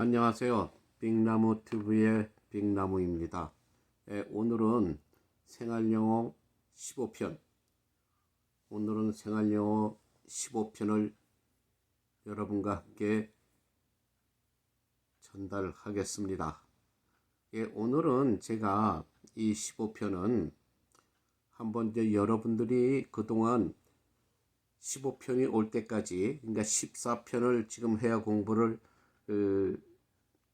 안녕하세요. 빅나무TV의 빅나무입니다. 오늘은 생활영어 15편 오늘은 생활영어 15편을 여러분과 함께 전달하겠습니다. 오늘은 제가 이 15편은 한번 이제 여러분들이 그동안 15편이 올 때까지, 그러니까 14편을 지금 해야 공부를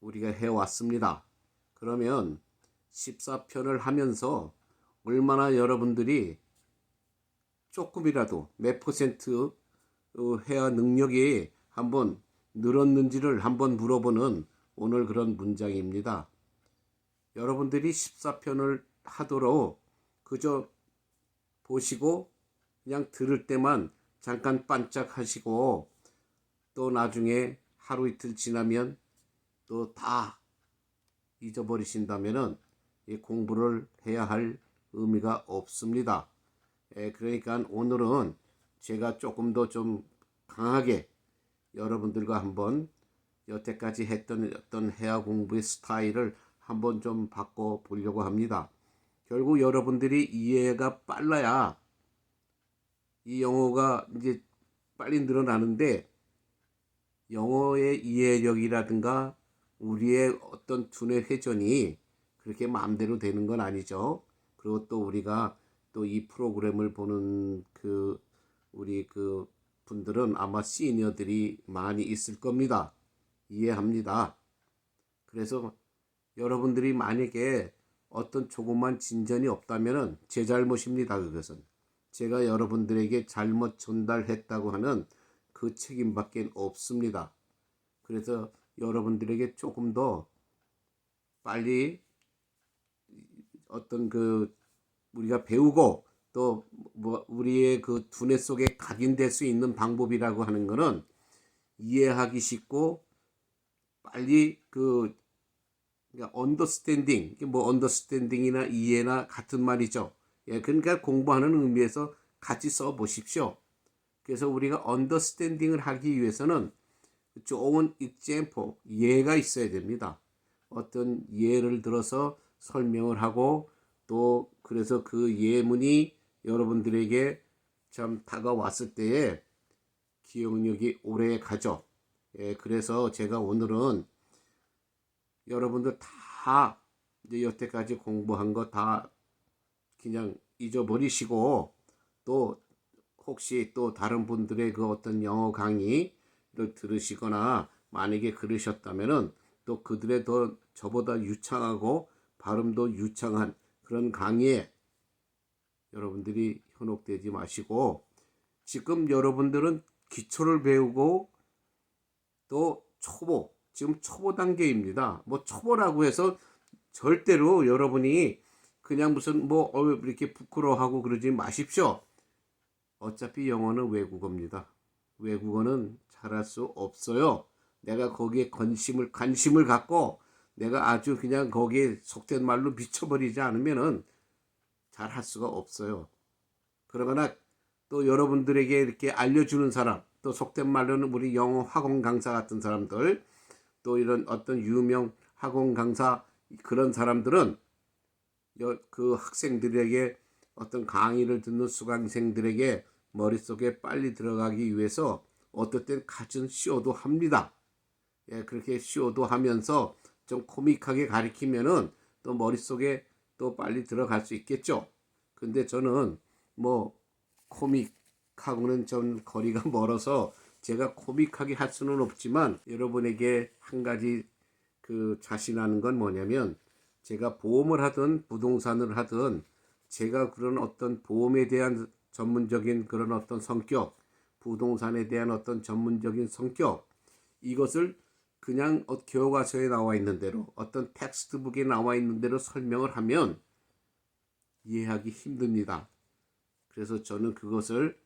우리가 해왔습니다. 그러면 14편을 하면서 얼마나 여러분들이 조금이라도 몇 퍼센트 회화 능력이 한번 늘었는지를 한번 물어보는 오늘 그런 문장입니다. 여러분들이 14편을 하도록 그저 보시고 그냥 들을 때만 잠깐 반짝하시고 또 나중에 하루 이틀 지나면 또 다 잊어버리신다면은 이 공부를 해야 할 의미가 없습니다. 그러니까 오늘은 제가 조금 더 좀 강하게 여러분들과 한번 여태까지 했던 어떤 회화 공부의 스타일을 한번 좀 바꿔 보려고 합니다. 결국 여러분들이 이해가 빨라야 이 영어가 이제 빨리 늘어나는데, 영어의 이해력이라든가 우리의 어떤 두뇌 회전이 그렇게 마음대로 되는 건 아니죠. 그리고 또 우리가 또 이 프로그램을 보는 우리 분들은 아마 시니어들이 많이 있을 겁니다. 이해합니다. 그래서 여러분들이 만약에 어떤 조그만 진전이 없다면은 제 잘못입니다. 그것은 제가 여러분들에게 잘못 전달했다고 하는 그 책임밖에 없습니다. 그래서 여러분들에게 조금 더 빨리 어떤 우리가 배우고 또 우리의 그 두뇌 속에 각인될 수 있는 방법이라고 하는 것은 이해하기 쉽고 빨리 그러니까 언더스탠딩, 뭐 언더스탠딩이나 이해나 같은 말이죠. 그러니까 공부하는 의미에서 같이 써 보십시오. 그래서 우리가 언더스탠딩을 하기 위해서는 좋은 example, 예가 있어야 됩니다. 어떤 예를 들어서 설명을 하고 또 그래서 그 예문이 여러분들에게 참 다가왔을 때에 기억력이 오래 가죠. 그래서 제가 오늘은 여러분들 다 이제 여태까지 공부한 거 다 그냥 잊어버리시고 또 혹시 또 다른 분들의 그 어떤 영어 강의를 들으시거나 만약에 그러셨다면은 또 그들의 더 저보다 유창하고 발음도 유창한 그런 강의에 여러분들이 현혹되지 마시고, 지금 여러분들은 기초를 배우고 또 지금 초보 단계입니다. 뭐 초보라고 해서 절대로 여러분이 그냥 무슨 이렇게 부끄러워하고 그러지 마십시오. 어차피 영어는 외국어입니다. 외국어는 잘할 수 없어요. 내가 거기에 관심을 갖고 내가 아주 그냥 거기에 속된 말로 미쳐버리지 않으면은 잘할 수가 없어요. 그러거나 또 여러분들에게 이렇게 알려주는 사람, 또 속된 말로는 우리 영어 학원 강사 같은 사람들, 또 이런 어떤 유명 학원 강사 그런 사람들은 그 학생들에게 어떤 강의를 듣는 수강생들에게 머릿속에 빨리 들어가기 위해서 어떨 땐 갖은 쇼도 합니다. 그렇게 쇼도 하면서 좀 코믹하게 가리키면은 또 머릿속에 또 빨리 들어갈 수 있겠죠. 근데 저는 뭐 코믹하고는 좀 거리가 멀어서 제가 코믹하게 할 수는 없지만 여러분에게 한 가지 자신하는 건 뭐냐면, 제가 보험을 하든 부동산을 하든 제가 그런 어떤 보험에 대한 전문적인 그런 어떤 성격, 부동산에 대한 어떤 전문적인 성격, 이것을 그냥 교과서에 나와 있는 대로 어떤 텍스트북에 나와 있는 대로 설명을 하면 이해하기 힘듭니다. 그래서 저는 그것을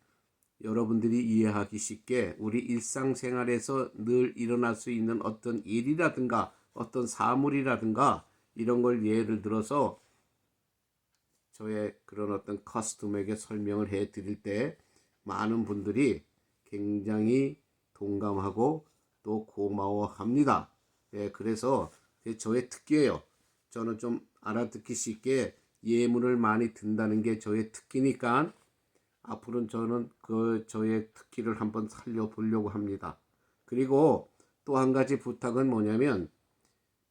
여러분들이 이해하기 쉽게 우리 일상생활에서 늘 일어날 수 있는 어떤 일이라든가 어떤 사물이라든가 이런 걸 예를 들어서 저의 그런 어떤 커스텀에게 설명을 해 드릴 때 많은 분들이 굉장히 동감하고 또 고마워합니다. 예, 그래서 저의 특기예요. 저는 좀 알아듣기 쉽게 예문을 많이 든다는 게 저의 특기니까 앞으로는 저는 그 저의 특기를 한번 살려보려고 합니다. 그리고 또 한 가지 부탁은 뭐냐면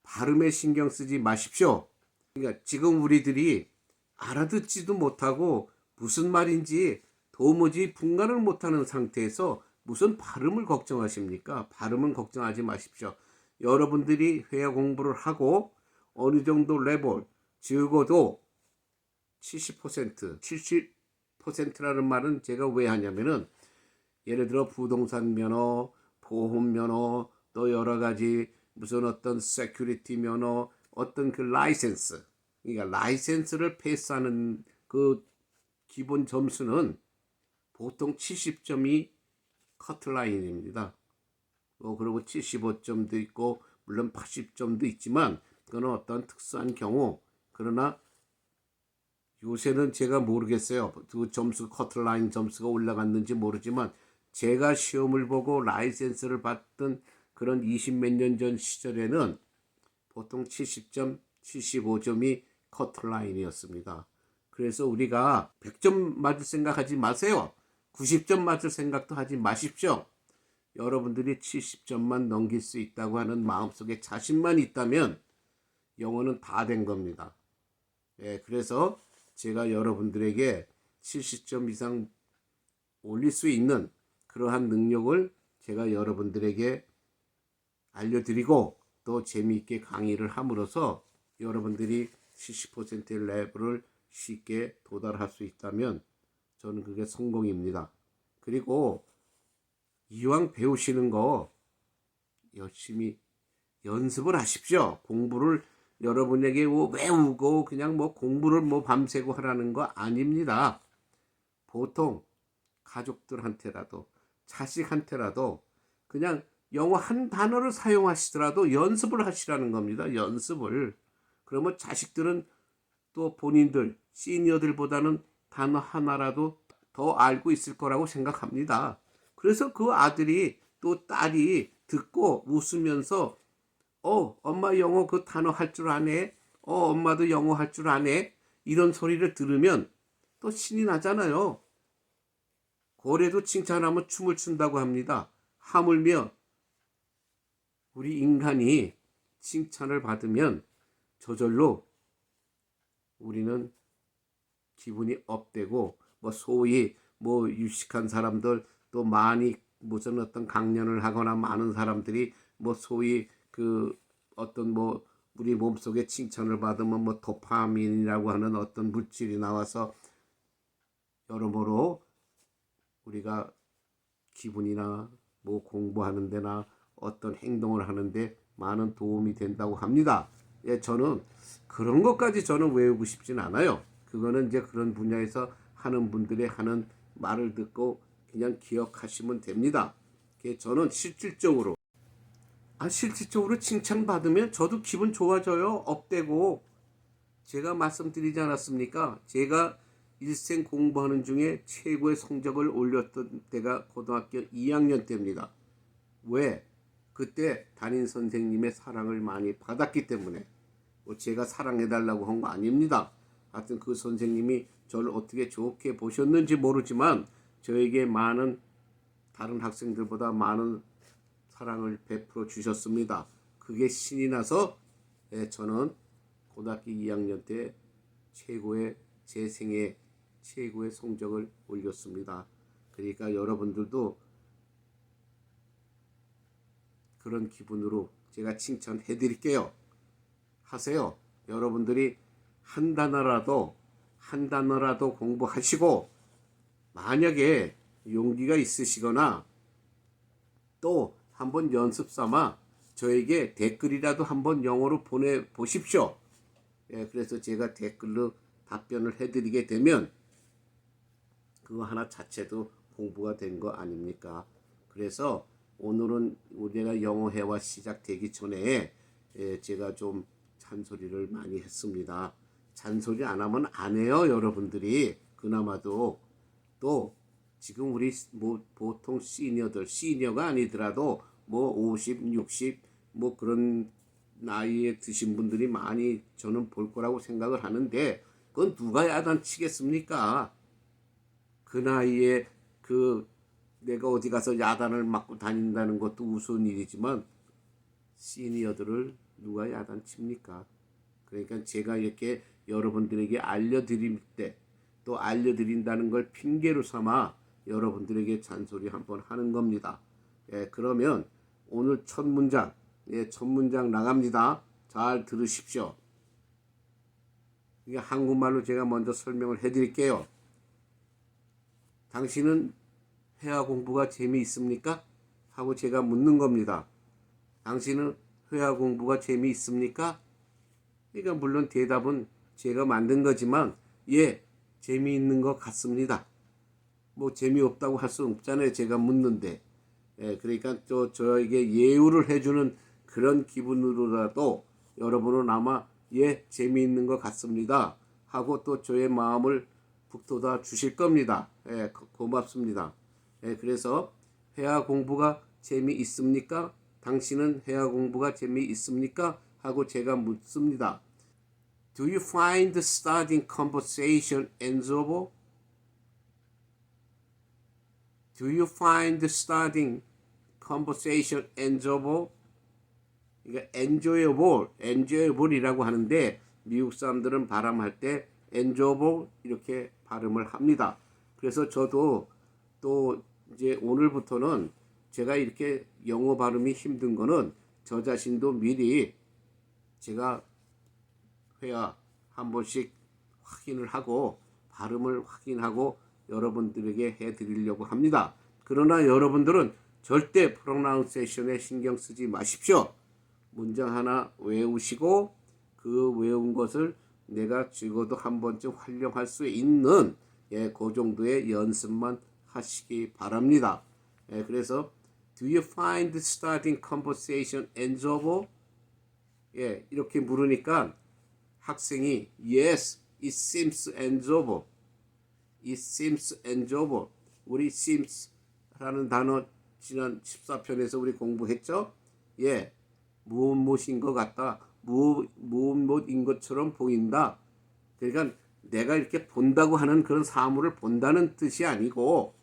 발음에 신경 쓰지 마십시오. 그러니까 지금 우리들이 알아듣지도 못하고 무슨 말인지 도무지 분간을 못하는 상태에서 무슨 발음을 걱정하십니까? 발음은 걱정하지 마십시오. 여러분들이 회화 공부를 하고 어느 정도 레벨 적어도 70%, 70%라는 말은 제가 왜 하냐면은 예를 들어 부동산 면허, 보험 면허, 또 여러 가지 무슨 어떤 세큐리티 면허, 어떤 그 라이센스, 그러니까 라이센스를 패스하는 그 기본 점수는 보통 70점이 커트라인입니다. 그리고 75점도 있고 물론 80점도 있지만 그거는 어떤 특수한 경우. 그러나 요새는 제가 모르겠어요. 그 점수 커트라인 점수가 올라갔는지 모르지만 제가 시험을 보고 라이센스를 받던 그런 20 몇 년 전 시절에는 보통 70점, 75점이 커트라인이었습니다. 그래서 우리가 100점 맞을 생각하지 마세요. 90점 맞을 생각도 하지 마십시오. 여러분들이 70점만 넘길 수 있다고 하는 마음속에 자신만 있다면 영어는 다 된 겁니다. 예, 그래서 제가 여러분들에게 70점 이상 올릴 수 있는 그러한 능력을 제가 여러분들에게 알려드리고 또 재미있게 강의를 함으로써 여러분들이 70%의 레벨을 쉽게 도달할 수 있다면 저는 그게 성공입니다. 그리고 이왕 배우시는 거 열심히 연습을 하십시오. 공부를 여러분에게 외우고 그냥 공부를 밤새고 하라는 거 아닙니다. 보통 가족들한테라도 자식한테라도 그냥 영어 한 단어를 사용하시더라도 연습을 하시라는 겁니다. 연습을. 그러면 자식들은 또 본인들 시니어들보다는 단어 하나라도 더 알고 있을 거라고 생각합니다. 그래서 그 아들이 또 딸이 듣고 웃으면서 엄마 영어 그 단어 할 줄 아네. 엄마도 영어 할 줄 아네. 이런 소리를 들으면 또 신이 나잖아요. 고래도 칭찬하면 춤을 춘다고 합니다. 하물며 우리 인간이 칭찬을 받으면 저절로 우리는 기분이 업되고 소위 유식한 사람들 또 많이 무슨 어떤 강연을 하거나 많은 사람들이 소위 그 어떤 우리 몸속에 칭찬을 받으면 도파민이라고 하는 어떤 물질이 나와서 여러모로 우리가 기분이나 공부하는 데나 어떤 행동을 하는데 많은 도움이 된다고 합니다. 예, 저는 그런 것까지 저는 외우고 싶진 않아요. 그거는 이제 그런 분야에서 하는 분들의 하는 말을 듣고 그냥 기억하시면 됩니다. 저는 실질적으로 칭찬받으면 저도 기분 좋아져요. 업되고. 제가 말씀드리지 않았습니까? 제가 일생 공부하는 중에 최고의 성적을 올렸던 때가 고등학교 2학년 때입니다. 왜? 그때 담임 선생님의 사랑을 많이 받았기 때문에. 제가 사랑해달라고 한 거 아닙니다. 하여튼 그 선생님이 저를 어떻게 좋게 보셨는지 모르지만 저에게 많은 다른 학생들보다 많은 사랑을 베풀어 주셨습니다. 그게 신이 나서 저는 고등학교 2학년 때 제 생애 최고의 성적을 올렸습니다. 그러니까 여러분들도 그런 기분으로 제가 칭찬해 드릴게요. 하세요. 여러분들이 한 단어라도 공부하시고 만약에 용기가 있으시거나 또 한번 연습 삼아 저에게 댓글이라도 한번 영어로 보내보십시오. 예, 그래서 제가 댓글로 답변을 해드리게 되면 그거 하나 자체도 공부가 된 거 아닙니까? 그래서 오늘은 우리가 영어 회화 시작되기 전에 제가 좀 잔소리를 많이 했습니다. 잔소리 안 하면 안 해요, 여러분들이. 그나마도 또 지금 우리 보통 시니어가 아니더라도 50, 60 뭐 그런 나이에 드신 분들이 많이 저는 볼 거라고 생각을 하는데 그건 누가 야단치겠습니까? 그 나이에 그 내가 어디 가서 야단을 맞고 다닌다는 것도 우스운 일이지만 시니어들을 누가 야단칩니까? 그러니까 제가 이렇게 여러분들에게 알려드릴 때 또 알려드린다는 걸 핑계로 삼아 여러분들에게 잔소리 한번 하는 겁니다. 예, 그러면 오늘 첫 문장, 예, 첫 문장 나갑니다. 잘 들으십시오. 이게 한국말로 제가 먼저 설명을 해드릴게요. 당신은 회화 공부가 재미있습니까? 하고 제가 묻는 겁니다. 당신은 회화 공부가 재미있습니까? 그러니까 물론 대답은 제가 만든 거지만 예, 재미있는 것 같습니다. 뭐 재미없다고 할 수는 없잖아요. 제가 묻는데. 예, 그러니까 또 저에게 예우를 해주는 그런 기분으로라도 여러분은 아마 예, 재미있는 것 같습니다. 하고 또 저의 마음을 북돋아 주실 겁니다. 예, 고맙습니다. 예, 그래서 회화 공부가 재미있습니까? 당신은 회화 공부가 재미있습니까? 하고 제가 묻습니다. Do you find studying conversation enjoyable? Do you find studying conversation enjoyable? 그러니까 enjoyable이라고 하는데 미국 사람들은 발음할 때 enjoyable 이렇게 발음을 합니다. 그래서 저도 또 이제 오늘부터는 제가 이렇게 영어 발음이 힘든 거는 저 자신도 미리 제가 회화 한 번씩 확인을 하고 발음을 확인하고 여러분들에게 해드리려고 합니다. 그러나 여러분들은 절대 프로나운세이션에 신경 쓰지 마십시오. 문장 하나 외우시고 그 외운 것을 내가 적어도 한 번쯤 활용할 수 있는 예, 그 정도의 연습만 하시기 바랍니다. 예, 그래서 Do you find starting conversation enjoyable? 예, 이렇게 물으니까 학생이 Yes, it seems enjoyable. It seems enjoyable. 우리 seems라는 단어 지난 14편에서 우리 공부했죠? 예, 무엇인 것 같다. 무엇인 것처럼 보인다. 그러니까 내가 이렇게 본다고 하는 그런 사물을 본다는 뜻이 아니고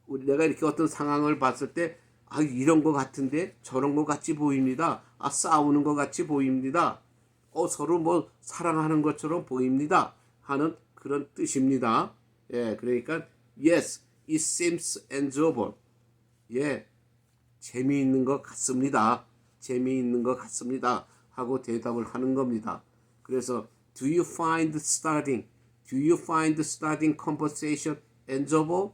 내가 이렇게 어떤 상황을 봤을 때 아, 이런 것 같은데 저런 것 같이 보입니다. 아, 싸우는 것 같이 보입니다. 서로 뭐 사랑하는 것처럼 보입니다. 하는 그런 뜻입니다. 예, 그러니까 yes, it seems enjoyable. 예, 재미있는 것 같습니다. 재미있는 것 같습니다. 하고 대답을 하는 겁니다. 그래서 do you find studying conversation enjoyable?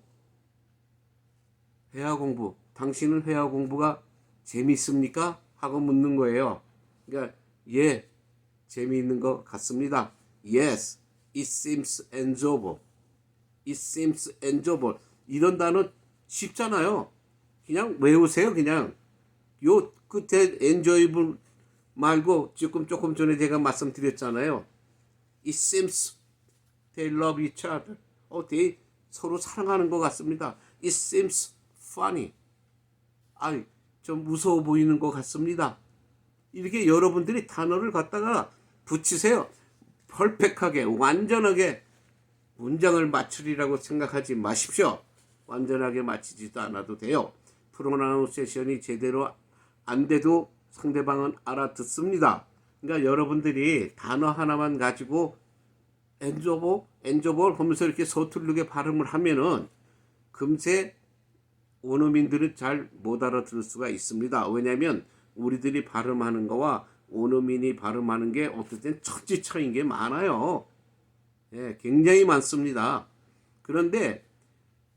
회화 공부. 당신은 회화 공부가 재미있습니까? 하고 묻는 거예요. 그러니까 예, 재미있는 것 같습니다. Yes, it seems enjoyable. It seems enjoyable. 이런 단어 쉽잖아요. 그냥 외우세요. 그냥 요 끝에 enjoyable 말고 조금 전에 제가 말씀드렸잖아요. It seems they love each other. they 서로 사랑하는 것 같습니다. It seems funny. 좀 무서워 보이는 것 같습니다. 이렇게 여러분들이 단어를 갖다가 붙이세요. 퍼펙트하게 완전하게 문장을 맞추리라고 생각하지 마십시오. 완전하게 맞히지도 않아도 돼요. 프로나운세이션이 제대로 안 돼도 상대방은 알아듣습니다. 그러니까 여러분들이 단어 하나만 가지고 엔조볼 하면서 이렇게 서투르게 발음을 하면은 금세 원어민들은 잘 못 알아들을 수가 있습니다. 왜냐하면 우리들이 발음하는 거와 원어민이 발음하는 게 어떨 땐 천지차이인 게 많아요. 예, 굉장히 많습니다. 그런데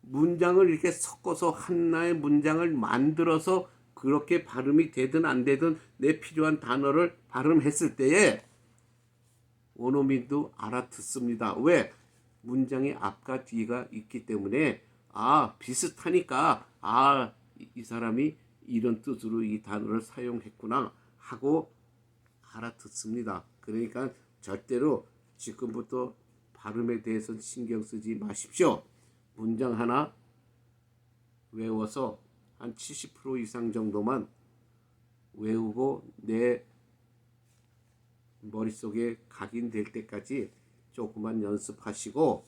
문장을 이렇게 섞어서 하나의 문장을 만들어서 그렇게 발음이 되든 안 되든 내 필요한 단어를 발음했을 때에 원어민도 알아듣습니다. 왜? 문장의 앞과 뒤가 있기 때문에 비슷하니까 이 사람이 이런 뜻으로 이 단어를 사용했구나 하고 알아듣습니다. 그러니까 절대로 지금부터 발음에 대해서는 신경 쓰지 마십시오. 문장 하나 외워서 한 70% 이상 정도만 외우고 내 머릿속에 각인될 때까지 조금만 연습하시고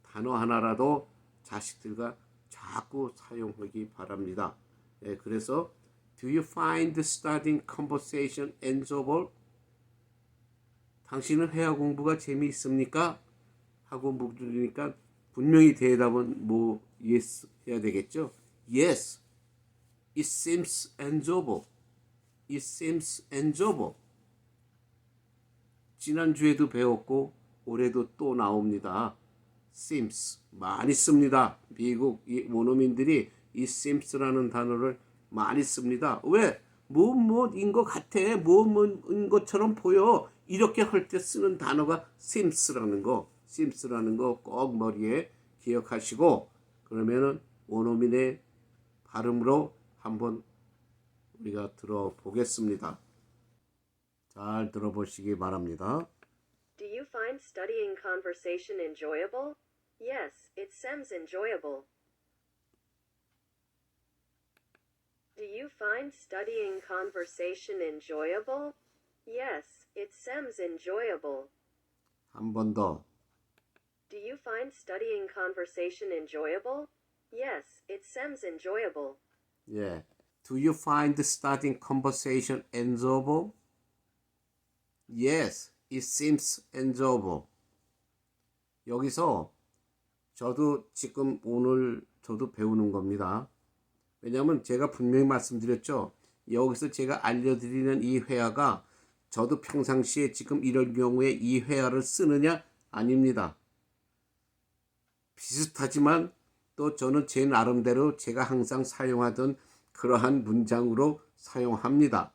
단어 하나라도 자식들과 자꾸 사용하기 바랍니다. 예, 그래서 Do you find studying conversation enjoyable? 당신은 회화 공부가 재미있습니까? 하고 물으니까 분명히 대답은 뭐 yes 해야 되겠죠. Yes, it seems enjoyable. It seems enjoyable. 지난주에도 배웠고 올해도 또 나옵니다. seems 많이 씁니다. 미국 원어민들이 이 seems라는 단어를 많이 씁니다. 왜? 뭐인 것 같아. 뭐인 것처럼 보여. 이렇게 할 때 쓰는 단어가 seems라는 거. seems라는 거 꼭 머리에 기억하시고 그러면은 원어민의 발음으로 한번 우리가 들어보겠습니다. 잘 들어보시기 바랍니다. Do you find studying conversation enjoyable? Yes, it seems enjoyable. Do you find studying conversation enjoyable? Yes, it seems enjoyable. 한 번 더. Do you find studying conversation enjoyable? Yes, it seems enjoyable. 예. Do you find studying conversation enjoyable? Yes, it seems enjoyable. 여기서 저도 지금 오늘 저도 배우는 겁니다. 왜냐하면 제가 분명히 말씀드렸죠. 여기서 제가 알려드리는 이 회화가 저도 평상시에 지금 이럴 경우에 이 회화를 쓰느냐? 아닙니다. 비슷하지만 또 저는 제 나름대로 제가 항상 사용하던 그러한 문장으로 사용합니다.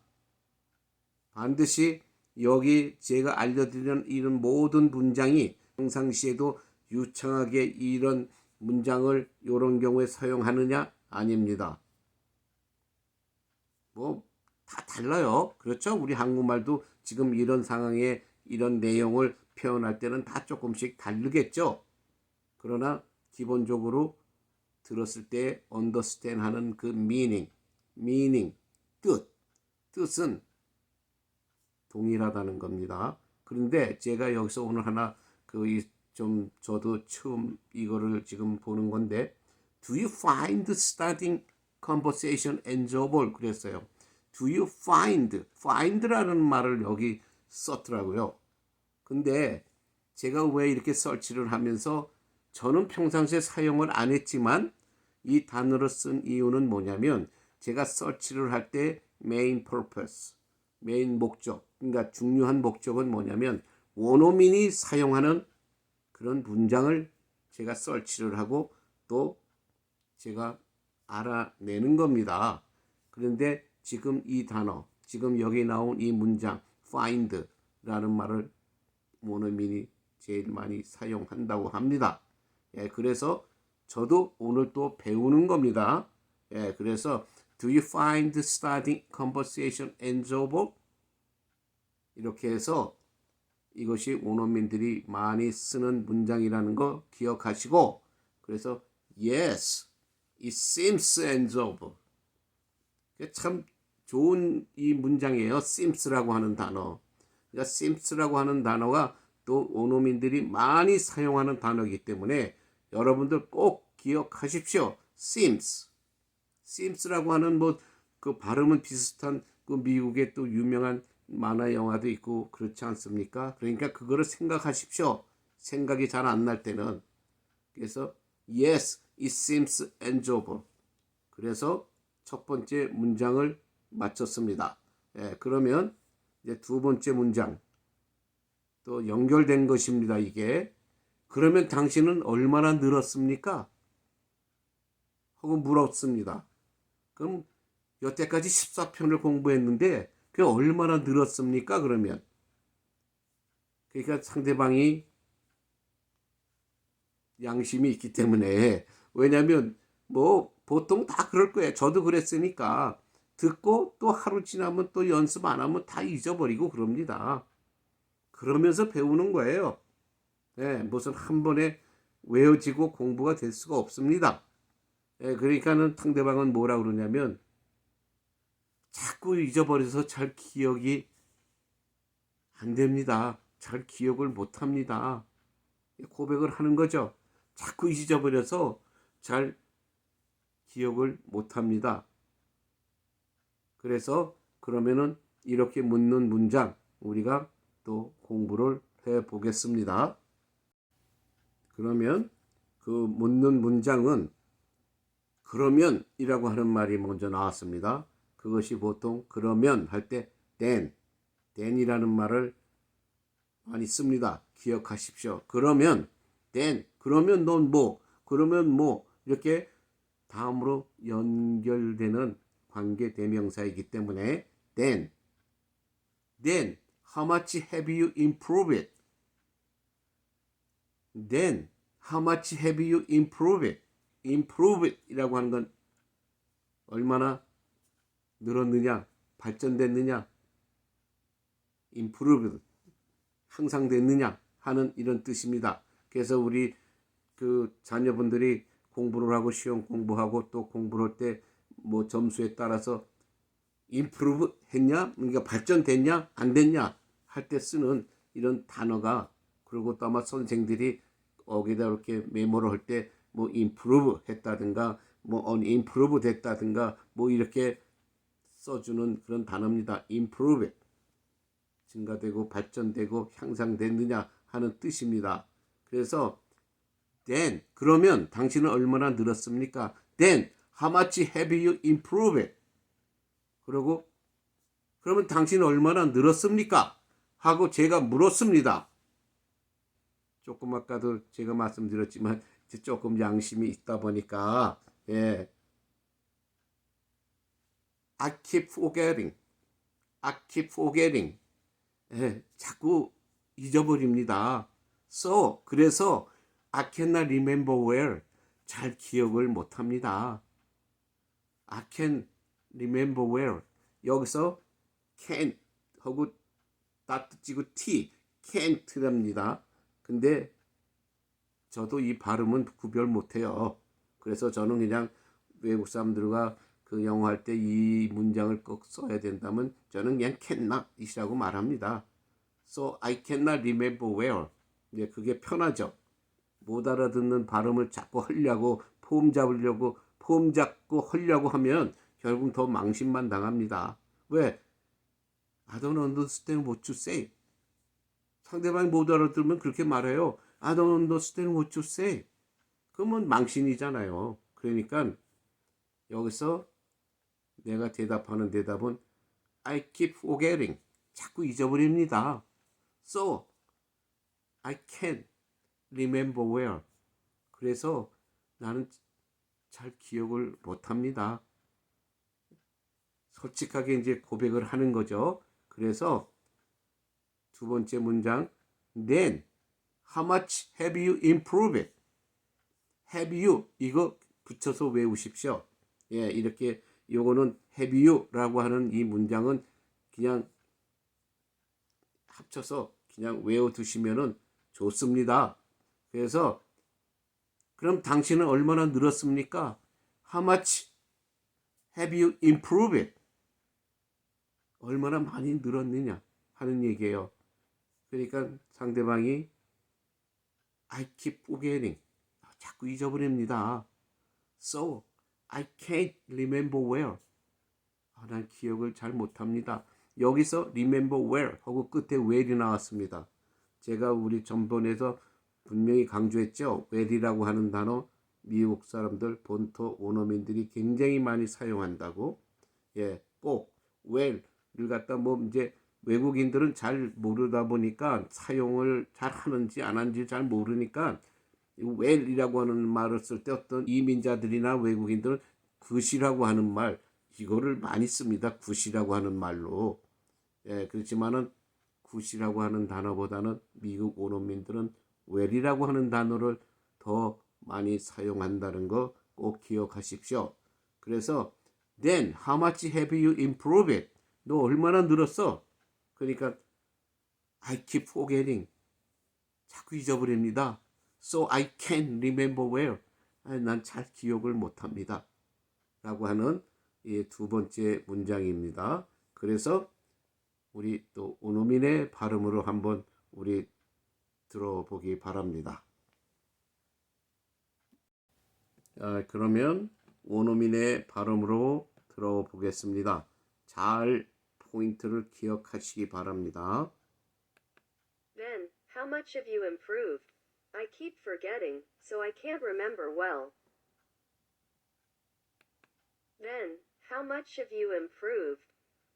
반드시 여기 제가 알려드리는 이런 모든 문장이 평상시에도 유창하게 이런 문장을 이런 경우에 사용하느냐? 아닙니다. 뭐 다 달라요. 그렇죠? 우리 한국말도 지금 이런 상황에 이런 내용을 표현할 때는 다 조금씩 다르겠죠. 그러나 기본적으로 들었을 때 understand 하는 그 meaning, 뜻은 동일하다는 겁니다. 그런데 제가 여기서 오늘 하나 좀 저도 처음 이거를 지금 보는 건데 Do you find studying conversation enjoyable? 그랬어요. Do you find라는 말을 여기 썼더라고요. 근데 제가 왜 이렇게 설치를 하면서 저는 평상시에 사용을 안 했지만 이 단어를 쓴 이유는 뭐냐면 제가 설치를 할 때 main purpose, 메인 목적, 그러니까 중요한 목적은 뭐냐면 원어민이 사용하는 그런 문장을 제가 설치를 하고 또 제가 알아내는 겁니다. 그런데 지금 이 단어, 지금 여기 나온 이 문장 find라는 말을 원어민이 제일 많이 사용한다고 합니다. 예, 그래서 저도 오늘 또 배우는 겁니다. 예, 그래서 Do you find studying conversation enjoyable? 이렇게 해서 이것이 원어민들이 많이 쓰는 문장이라는 거 기억하시고 그래서 Yes, it seems enjoyable. 참 좋은 이 문장이에요. seems라고 하는 단어. 그러니까 seems라고 하는 단어가 또 원어민들이 많이 사용하는 단어이기 때문에 여러분들 꼭 기억하십시오. seems라고 하는 뭐 그 발음은 비슷한 그 미국의 또 유명한 만화 영화도 있고 그렇지 않습니까? 그러니까 그거를 생각하십시오. 생각이 잘 안 날 때는. 그래서 Yes, it seems enjoyable. 그래서 첫 번째 문장을 마쳤습니다. 예, 그러면 이제 두 번째 문장 또 연결된 것입니다. 이게 그러면 당신은 얼마나 늘었습니까? 하고 물었습니다. 그럼 여태까지 14편을 공부했는데 그게 얼마나 늘었습니까? 그러면 그러니까 상대방이 양심이 있기 때문에 왜냐하면 뭐 보통 다 그럴 거예요. 저도 그랬으니까 듣고 또 하루 지나면 또 연습 안 하면 다 잊어버리고 그럽니다. 그러면서 배우는 거예요. 네, 무슨 한 번에 외워지고 공부가 될 수가 없습니다. 네, 그러니까는 상대방은 뭐라 그러냐면 자꾸 잊어버려서 잘 기억이 안 됩니다. 잘 기억을 못 합니다. 고백을 하는 거죠. 자꾸 잊어버려서 잘 기억을 못 합니다. 그래서 그러면은 이렇게 묻는 문장 우리가 또 공부를 해 보겠습니다. 그러면 그 묻는 문장은 그러면이라고 하는 말이 먼저 나왔습니다. 그것이 보통 그러면 할 때 then이라는 말을 많이 씁니다. 기억하십시오. 그러면 then, 그러면 넌 뭐, 그러면 뭐 이렇게 다음으로 연결되는 관계 대명사이기 때문에 then, how much have you improved it? Then, how much have you improved it? improve it 이라고 하는 건 얼마나 늘었느냐, 발전됐느냐, improved, 향상됐느냐 하는 이런 뜻입니다. 그래서 우리 그 자녀분들이 공부를 하고 시험 공부하고 또 공부를 할 때 뭐 점수에 따라서 improve 했냐, 그러니까 발전됐냐, 안 됐냐 할 때 쓰는 이런 단어가, 그리고 또 아마 선생들이 거기다 이렇게 메모를 할 때 뭐 improve 했다든가 뭐 unimprove 됐다든가 뭐 이렇게 써주는 그런 단어입니다. improve, 증가되고 발전되고 향상됐느냐 하는 뜻입니다. 그래서 then, 그러면 당신은 얼마나 늘었습니까? then, how much have you improved? 그리고 그러면 당신은 얼마나 늘었습니까? 하고 제가 물었습니다. 조금 아까도 제가 말씀드렸지만 조금 양심이 있다 보니까 I keep forgetting. 자꾸 잊어버립니다. 그래서 I cannot remember where. 잘 기억을 못합니다. I can remember where. 여기서 can 하고 따뜻 찌고 t, can't랍니다. 근데 저도 이 발음은 구별 못해요. 그래서 저는 그냥 외국 사람들과 그 영어 할 때 이 문장을 꼭 써야 된다면 저는 그냥 cannot이라고 말합니다. So I cannot remember where. 이제 그게 편하죠. 못 알아듣는 발음을 자꾸 하려고 폼 잡고 하려고 하면 결국 더 망신만 당합니다. 왜? I don't understand what you say. 상대방이 못 알아들으면 그렇게 말해요. I don't understand what you say. 그러면 망신이잖아요. 그러니까 여기서 내가 대답하는 대답은 I keep forgetting. 자꾸 잊어버립니다. So I can't remember where. 그래서 나는 잘 기억을 못합니다. 솔직하게 이제 고백을 하는 거죠. 그래서 두 번째 문장, then how much have you improved it? have you 이거 붙여서 외우십시오. 예, 이렇게 요거는 have you라고 하는 이 문장은 그냥 합쳐서 그냥 외워두시면은 좋습니다. 그래서 그럼 당신은 얼마나 늘었습니까? How much have you improved it? 얼마나 많이 늘었느냐 하는 얘기예요. 그러니까 상대방이 I keep forgetting. 자꾸 잊어버립니다. So I can't remember where. 난 기억을 잘 못합니다. 여기서 remember where 하고 끝에 where이 나왔습니다. 제가 우리 전번에서 분명히 강조했죠. where이라고 하는 단어 미국 사람들 본토 원어민들이 굉장히 많이 사용한다고. 예, 꼭 where를 갖다 뭐 이제 외국인들은 잘 모르다 보니까 사용을 잘 하는지 안 하는지 잘 모르니까 where이라고 하는 말을 쓸 때 어떤 이민자들이나 외국인들은 굿이라고 하는 말 이거를 많이 씁니다. 굿이라고 하는 말로. 예, 그렇지만은 굿이라고 하는 단어보다는 미국 원어민들은 where이라고 하는 단어를 더 많이 사용한다는 거 꼭 기억하십시오. 그래서 then how much have you improved it? 너 얼마나 늘었어? 그러니까 I keep forgetting. 자꾸 잊어버립니다. So I can't remember where. 난 잘 기억을 못합니다. 라고 하는 이 두 번째 문장입니다. 그래서 우리 또 원어민의 발음으로 한번 우리 들어보기 바랍니다. 그러면 원어민의 발음으로 들어보겠습니다. 잘 포인트를 기억하시기 바랍니다. Then, how much have you improved? I keep forgetting, so I can't remember well. Then, how much have you improved?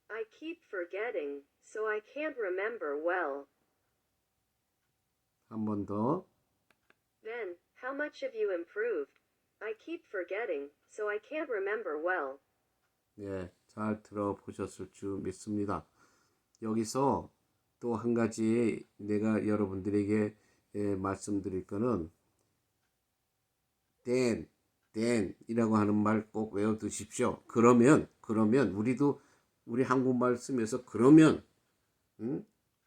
I keep forgetting, so I can't remember well. 한 번 더. Then, how much have you improved? I keep forgetting, so I can't remember well. 예, 잘 들어보셨을 줄 믿습니다. 여기서 또 한 가지 내가 여러분들에게 말씀드릴 거는 then이라고 하는 말 꼭 외워두십시오. 그러면 우리도 우리 한국말 쓰면서 그러면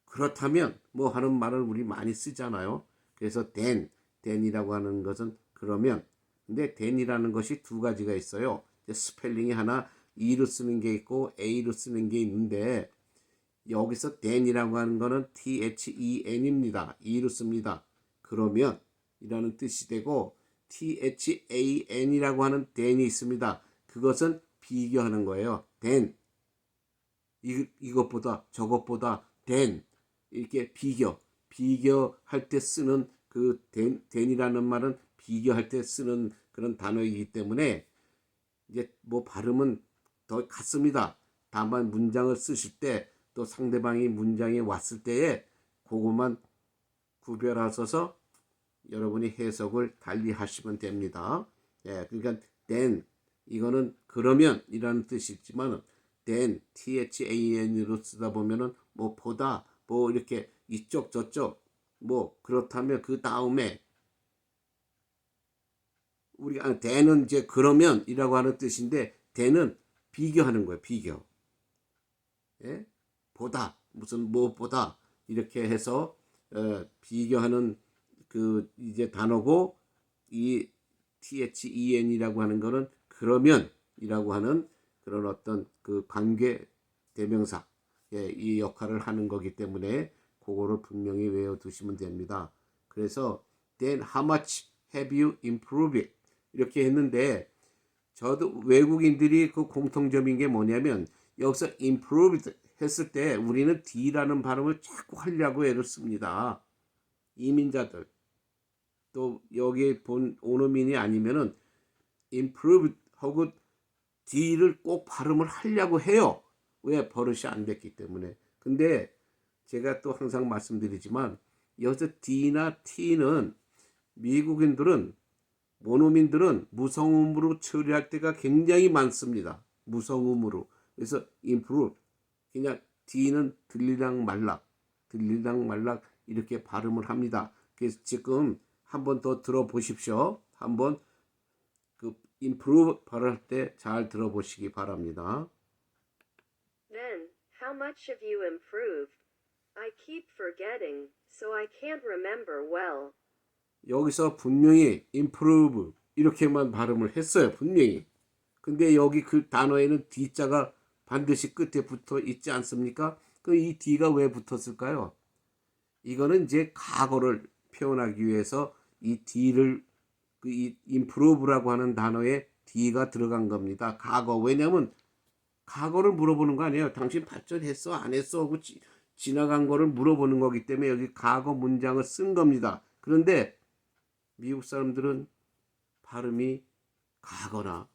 그렇다면 뭐 하는 말을 우리 많이 쓰잖아요. 그래서 then이라고 하는 것은 그러면. 근데 then이라는 것이 두 가지가 있어요. 스펠링이 하나 E로 쓰는 게 있고 A로 쓰는 게 있는데 여기서 then이라고 하는 거는 THEN입니다. E로 씁니다. 그러면 이라는 뜻이 되고 THAN이라고 하는 then이 있습니다. 그것은 비교하는 거예요. than 이것보다 저것보다 than 이렇게 비교할 때 쓰는 그 than이라는 말은 비교할 때 쓰는 그런 단어이기 때문에 이제 뭐 발음은 더 같습니다. 다만 문장을 쓰실 때 또 상대방이 문장에 왔을 때에 그것만 구별하셔서 여러분이 해석을 달리 하시면 됩니다. 예, 그러니까 then 이거는 그러면이라는 뜻이 있지만 then THAN으로 쓰다 보면은 뭐 보다 뭐 이렇게 이쪽 저쪽 뭐 그렇다면 그 다음에 우리가 then은 이제 그러면이라고 하는 뜻인데 then은 비교하는 거예요. 비교. 예? 보다 무슨 무엇보다 이렇게 해서 비교하는 그 이제 단어고 이 THEN이라고 하는 거는 그러면이라고 하는 그런 어떤 그 관계 대명사 이 역할을 하는 거기 때문에 그거를 분명히 외워두시면 됩니다. 그래서 then how much have you improved 이렇게 했는데 저도 외국인들이 그 공통점인 게 뭐냐면 여기서 improved 했을 때 우리는 D라는 발음을 자꾸 하려고 애를 씁니다. 이민자들 또 여기 본 원어민이 아니면은 improved 하고 D를 꼭 발음을 하려고 해요. 왜? 버릇이 안 됐기 때문에. 근데 제가 또 항상 말씀드리지만 여기서 D나 T는 미국인들은 원어민들은 무성음으로 처리할 때가 굉장히 많습니다. 무성음으로. 그래서 improve 그냥 D는 들리랑 말락 이렇게 발음을 합니다. 그래서 지금 한번 더 들어보십시오. 한번 그 improve 발음할 때 잘 들어보시기 바랍니다. Then, how much have you improved? I keep forgetting, so I can't remember well. 여기서 분명히 improve 이렇게만 발음을 했어요. 분명히. 근데 여기 그 단어에는 D자가 반드시 끝에 붙어 있지 않습니까? 그 이 D가 왜 붙었을까요? 이거는 이제 과거를 표현하기 위해서 이 D를 이 improve라고 하는 단어에 D가 들어간 겁니다. 과거. 왜냐면 과거를 물어보는 거 아니에요. 당신 발전했어? 안 했어? 하고 지나간 거를 물어보는 거기 때문에 여기 과거 문장을 쓴 겁니다. 그런데 미국 사람들은 발음이 과거나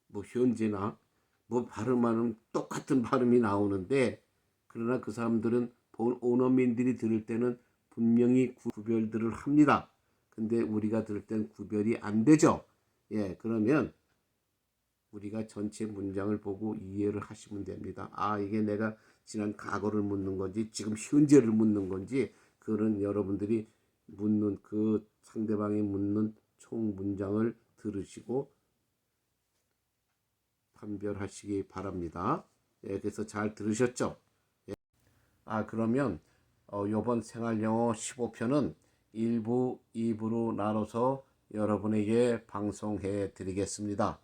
뭐 현재나 뭐 발음하는 똑같은 발음이 나오는데 그러나 그 사람들은 본 원어민들이 들을 때는 분명히 구별들을 합니다. 근데 우리가 들을 때는 구별이 안 되죠. 예, 그러면 우리가 전체 문장을 보고 이해를 하시면 됩니다. 아, 이게 내가 지난 과거를 묻는 건지 지금 현재를 묻는 건지 그런 여러분들이 묻는 그 상대방이 묻는 총 문장을 들으시고 판별하시기 바랍니다. 예, 그래서 잘 들으셨죠? 예. 그러면 이번 생활영어 15편은 1부, 2부로 나눠서 여러분에게 방송해 드리겠습니다.